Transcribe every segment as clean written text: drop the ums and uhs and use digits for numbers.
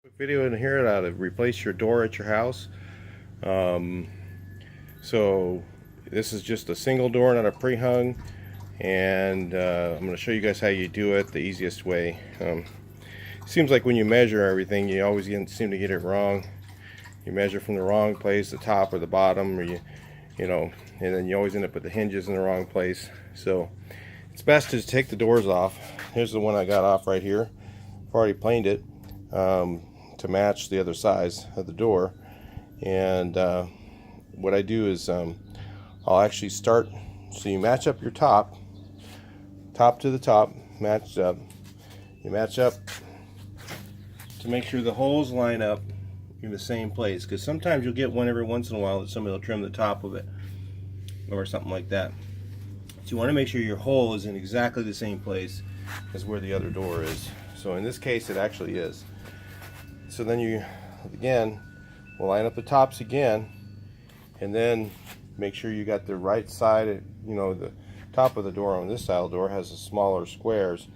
Quick video in here how to replace your door at your house. Um, so this is just a single door, not a pre-hung, and I'm going to show you guys how you do it the easiest way. Seems like when you measure everything, you always seem to get it wrong. You measure from the wrong place, the top or the bottom, or you know, and then you always end up with the hinges in the wrong place. So it's best to take the doors off. Here's the one I got off right here. I've already planed it to match the other size of the door. And what I do is I'll actually start, so you match up your top to the top, matched up. You match up to make sure the holes line up in the same place, because sometimes you'll get one every once in a while that somebody will trim the top of it or something like that. So you want to make sure your hole is in exactly the same place as where the other door is. So in this case it actually is. So then you again will line up the tops again, and then make sure you got the right side. You know, the top of the door on this style door has the smaller squares,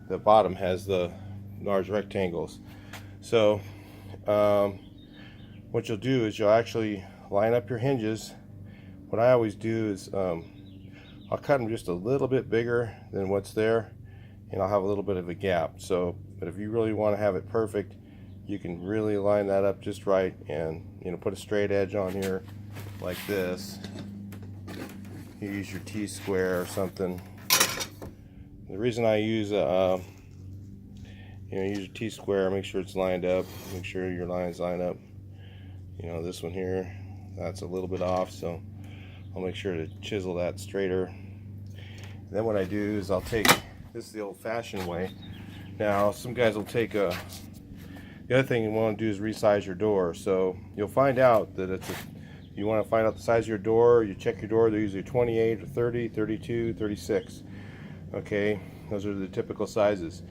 the bottom has the large rectangles. So what you'll do is you'll actually line up your hinges. What I always do is I'll cut them just a little bit bigger than what's there, and I'll have a little bit of a gap. So, but if you really want to have it perfect, you can really line that up just right, and put a straight edge on here like this. You use your T-square or something. The reason I use use a T-square, make sure it's lined up, make sure your lines line up. This one here, that's a little bit off, so I'll make sure to chisel that straighter. And then what I do is I'll take, this is the old-fashioned way. Now some guys will take the other thing you want to do is resize your door. So you'll find out that you want to find out the size of your door. You check your door, they're usually 28 or 30, 32, 36. Okay, those are the typical sizes.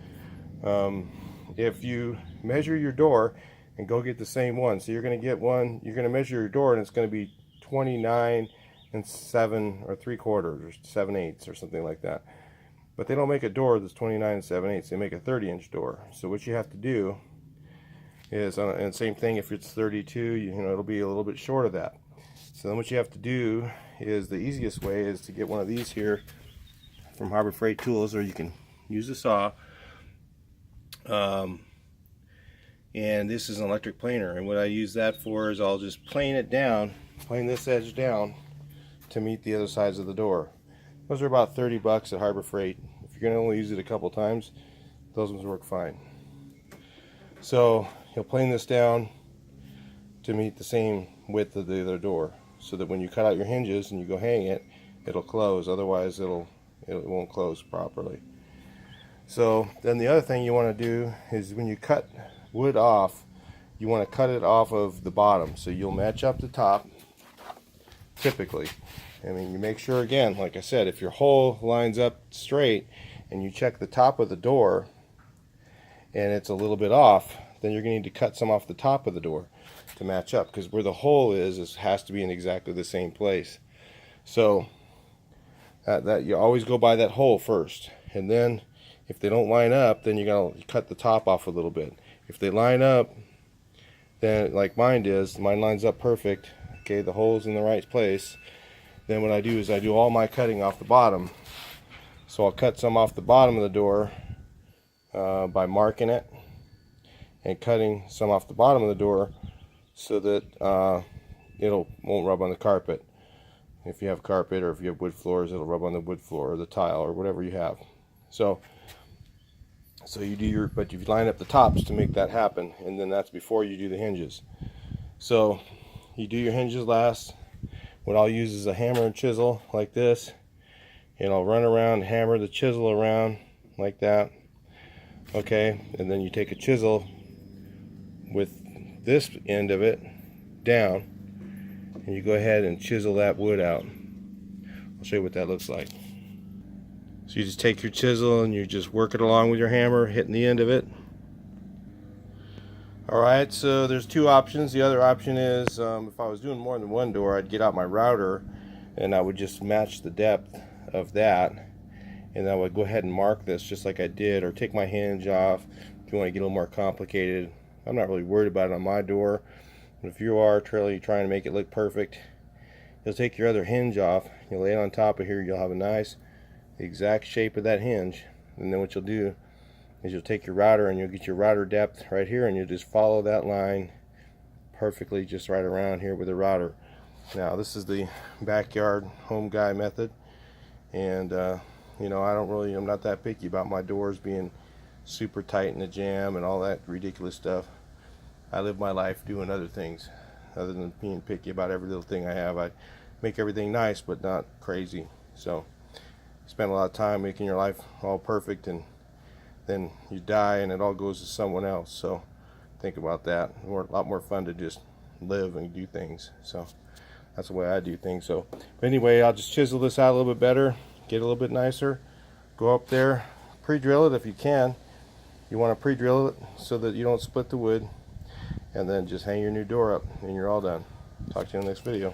If you measure your door and go get the same one, so you're going to get one, you're going to measure your door and it's going to be 29 and 7 or 3/4 or 7/8 or something like that. But they don't make a door that's 29 and 7/8. They make a 30-inch door. So what you have to do is, and same thing if it's 32, it'll be a little bit short of that. So then what you have to do is, the easiest way is to get one of these here from Harbor Freight Tools, or you can use a saw. And this is an electric planer, and what I use that for is I'll just plane it down, plane this edge down to meet the other sides of the door. Those are about 30 bucks at Harbor Freight. If you're going to only use it a couple times, those ones work fine. So you'll plane this down to meet the same width of the other door, so that when you cut out your hinges and you go hang it, it'll close. Otherwise it won't close properly. So then the other thing you want to do is, when you cut wood off, you want to cut it off of the bottom. So you'll match up the top typically. I mean, you make sure, again, like I said, if your hole lines up straight and you check the top of the door and it's a little bit off, then you're going to need to cut some off the top of the door to match up, because where the hole is has to be in exactly the same place. So that you always go by that hole first, and then if they don't line up, then you gotta cut the top off a little bit. If they line up, then like mine lines up perfect. Okay, the hole's in the right place. Then what I do is I do all my cutting off the bottom. So I'll cut some off the bottom of the door by marking it, and cutting some off the bottom of the door so that won't rub on the carpet. If you have carpet, or if you have wood floors, it'll rub on the wood floor or the tile or whatever you have. So you do but you line up the tops to make that happen, and then that's before you do the hinges. So you do your hinges last. What I'll use is a hammer and chisel like this, and I'll run around, hammer the chisel around like that. Okay, and then you take a chisel with this end of it down, and you go ahead and chisel that wood out. I'll show you what that looks like. So you just take your chisel and you just work it along with your hammer, hitting the end of it. Alright, so there's two options. The other option is, if I was doing more than one door, I'd get out my router and I would just match the depth of that, and I would go ahead and mark this just like I did, or take my hinge off if you want to get a little more complicated. I'm not really worried about it on my door. But if you are trying to make it look perfect, you'll take your other hinge off, you'll lay it on top of here, you'll have a nice exact shape of that hinge. And then what you'll do is you'll take your router and you'll get your router depth right here, and you'll just follow that line perfectly just right around here with the router. Now this is the backyard home guy method, and you know, I'm not that picky about my doors being super tight in the jam and all that ridiculous stuff. I live my life doing other things other than being picky about every little thing I have. I make everything nice but not crazy. So spend a lot of time making your life all perfect, and then you die and it all goes to someone else. So think about that. A lot more fun to just live and do things. So that's the way I do things. So but anyway, I'll just chisel this out a little bit better, get it a little bit nicer, go up there, pre-drill it if you can. You want to pre-drill it so that you don't split the wood, and then just hang your new door up and you're all done. Talk to you in the next video.